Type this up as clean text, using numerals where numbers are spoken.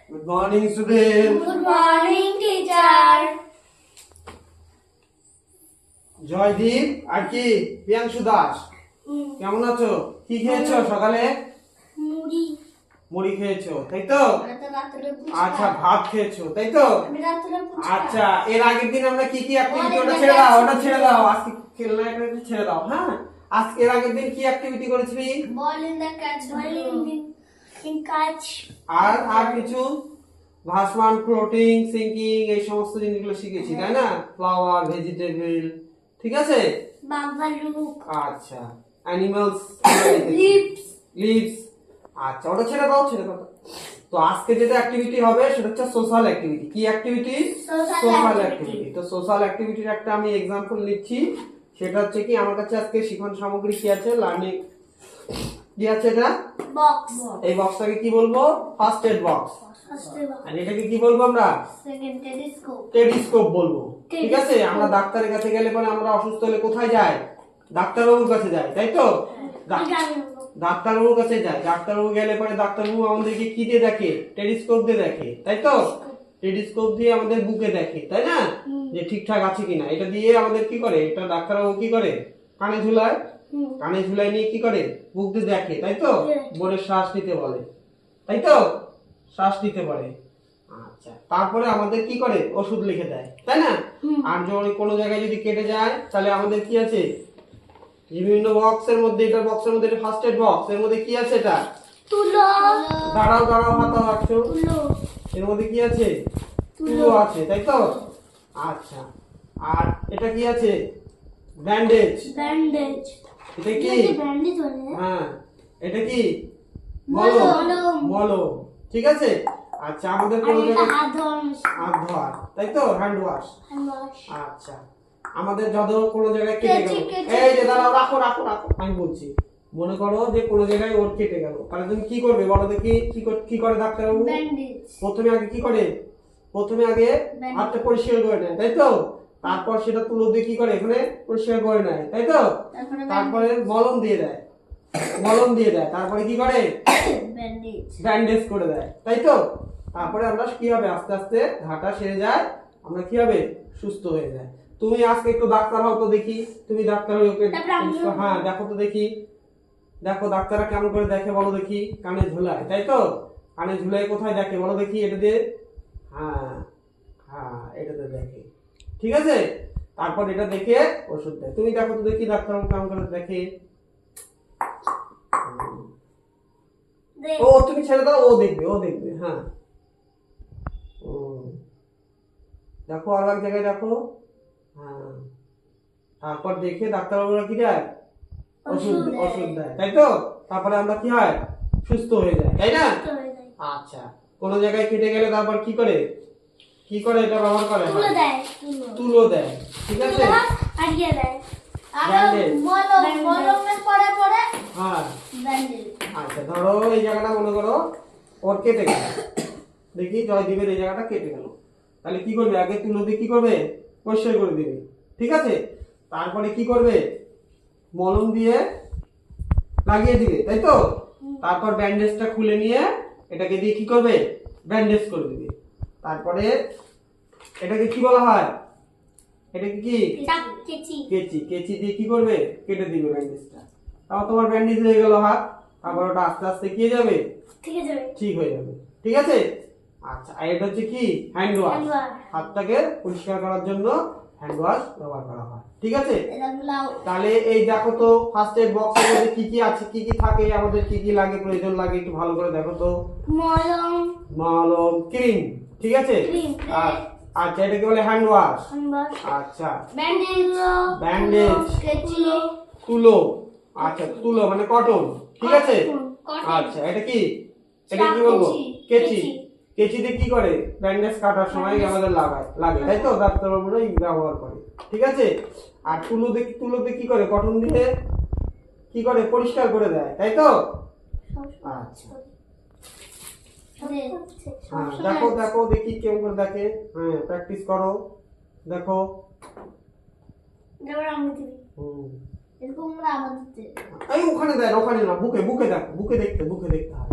Good morning, student. Good morning, teacher. Joydeep আর কি প্রিয়াংশু দাস কেমন আছো? কি খেয়েছো সকালে? মুড়ি। মুড়ি খেয়েছো তাই তো? রাত্রে আচ্ছা ভাত খেয়েছো তাই তো? আমি রাত্রে ফুচকা। আচ্ছা এর আগের দিন আমরা কি কি অ্যাক্টিভিটি ওটা ছেড়ে দাও আজকে খেলনা এটা ছেড়ে দাও হ্যাঁ আজকে এর আগের দিন কি অ্যাক্টিভিটি করেছিলি? Ball in the catch. Ball in catch. আর কিছু ভাসমান ফ্লোটিং সিঙ্কিং এই সমস্ত জিনিসগুলো শিখেছি তাই না? ফ্লাওয়ার ভেজিটেবল ঠিক আছে? বাবলুক। আচ্ছা অ্যানিমালস লিপস। লিভস আচ্ছা ওটা ছেড়ে দাও তো আজকে যেটা অ্যাক্টিভিটি হবে সেটা হচ্ছে সোশ্যাল অ্যাক্টিভিটি কি অ্যাক্টিভিটি সোশ্যাল অ্যাক্টিভিটি তো সোশ্যাল অ্যাক্টিভিটির একটা আমি এক্সাম্পল নিচ্ছি সেটা হচ্ছে কি আমার কাছে আজকে শিক্ষণ সামগ্রী কি আছে লার্নিং কি আছে এটা বক্স। এই বক্সটাকে কি বলবো ফার্স্ট এড বক্স আর এটাকে কি বলবো আমরা সেকেন্ড টেলিস্কোপ। টেলিস্কোপ বলবো ঠিক আছে আমরা ডাক্তারের কাছে গেলে পরে আমরা অসুস্থ হলে কোথায় যাই ডাক্তারবাবুর কাছে যাই তাই তো ডাক্তারবাবুর কাছে যাই ডাক্তারবাবু গেলে পরে ডাক্তারবাবু আমাদেরকে কি দিয়ে দেখে টেলিস্কোপ দিয়ে দেখে তাই তো টেলিস্কোপ দিয়ে আমাদের বুকে দেখে তাই না যে ঠিকঠাক আছে কিনা এটা দিয়ে আমাদের কি করে এটা ডাক্তারবাবু কি করে কানে ঝুলায় নিয়ে কি করে বুক দিয়ে দেখে তাই তো বলে শ্বাস নিতে বলে তাই তো শ্বাস নিতে পারে আচ্ছা তারপরে আমাদের কি করে ওষুধ লিখে দেয় তাই না আর যদি কোনো জায়গায় যদি কেটে যায় তাহলে আমাদের কি আছে বিভিন্ন বক্সের মধ্যে এটা বক্সের মধ্যে এটা ফার্স্ট এড বক্স এর মধ্যে কি আছে এটা তুলো। দাঁড়াও হাতা রাখছো তুলো। এর মধ্যে কি আছে তুলো আছে তাই তো আচ্ছা আর এটা কি আছে ব্যান্ডেজ ব্যান্ডেজ। এটা কি ব্যান্ডেজ বলে। হ্যাঁ এটা কি মলম। মলম ঠিক আছে আচ্ছা আমাদের কোন আর এটা জায়গায় হাত ধোয়া। তাই তো হ্যান্ড ওয়াশ ওয়াশ। আচ্ছা আমাদের যত কোনো জায়গায় কেটে গেল কেটে। এই যে দাঁড়াও রাখো আমি বলছি মনে করো যে কোনো জায়গায় ওর কেটে গেল তাহলে তুমি কি করবে বলো দেখি কি করে ডাক্তারবাবু ব্যান্ডেজ। প্রথমে আগে কি করে হাতটা পরিষ্কার করে নেয় তাই তো তারপর সেটা তুলো দিয়ে কি করে এখানে পরিষ্কার করে নেয় তাই তো তারপরে মলম দিয়ে দেয় তারপরে কি করে ব্যান্ডেজ করে দেয় তাই তো তারপরে আমরা কি হবে আস্তে আস্তে ঘাটা সেরে যায় আমরা কি হবে সুস্থ হয়ে যায় তুমি আজকে একটু ডাক্তার হও তো দেখি তুমি ডাক্তার হয়ে ওকে হ্যাঁ দেখো তো দেখি দেখো ডাক্তাররা কেমন করে দেখে বলো দেখি কানে ঝুলায় তাই তো কানে ঝুলায় কোথায় দেখে বলো দেখি এটা দিয়ে হ্যাঁ এটাতে দেখে ঠিক আছে তারপর এটা দেখে ওষুধ দেয় তুমি দেখো তো দেখি ডাক্তার কেমন করে দেখে ও তুমি ছেড়ে দাও ও দেখবে হ্যাঁ দেখো আর এক জায়গায় দেখো হ্যাঁ তারপর দেখে ডাক্তারবাবুরা কি দেয় ওষুধ দেয় তাই তো তারপরে আমরা কি হয় সুস্থ হয়ে যায় তাই না আচ্ছা কোন জায়গায় কেটে গেলে তারপর কি করে এটা ব্যবহার করে তুলো দেয় ঠিক আছে হ্যাঁ আচ্ছা ধরো এই জায়গাটা মনে করো ওর কেটে গেল দেখি জয়দীপের এই জায়গাটা কেটে গেল তাহলে কি করবে আগে তুলো দিয়ে কি করবে পরিষ্কার করে দিবে ঠিক আছে তারপরে কি করবে মলম দিয়ে লাগিয়ে দিবে তাই তো তারপর ব্যান্ডেজটা খুলে নিয়ে এটাকে দিয়ে কি করবে ব্যান্ডেজ করে দিবে তারপরে এটাকে কি বলা হয় এটাকে কি কেচি দিয়ে কি করবে কেটে দিবে ব্যান্ডেজটা তাও তোমার ব্যান্ডেজ হয়ে গেল হাত তারপর ওটা আস্তে আস্তে কি যাবে ঠিক হয়ে যাবে ঠিক আছে আচ্ছা আর এটা হচ্ছে কি হ্যান্ড ওয়াশ হাতটাকে পরিষ্কার করার জন্য হ্যান্ড ওয়াশ ব্যবহার করা হয় ঠিক আছে তাহলে এই দেখো তো ফার্স্ট এড বক্সের মধ্যে কি আছে কি থাকে আমাদের কি লাগে প্রয়োজন লাগে একটু ভালো করে দেখো তো মলম ক্রিম ঠিক আছে আচ্ছা এটাকে বলে হ্যান্ড ওয়াশ আচ্ছা ব্যান্ডেজ তুলো আচ্ছা তুলো মানে কটন ঠিক আছে আচ্ছা এটা কি বলবো কেচি দিয়ে কি করে ব্যান্ডেজ কাটার সময় আমাদের লাগে তাই তো ডাক্তারবাবুরা ব্যবহার করে ঠিক আছে আর তুলো দিয়ে কি করে কটন দিয়ে কি করে পরিষ্কার করে দেয় তাই তো আচ্ছা দেখো দেখি কেমন করে দেখে হ্যাঁ প্র্যাকটিস করো দেখো এই ওখানে দেয় ওখানে না বুকে দেখো বুকে দেখতে হয়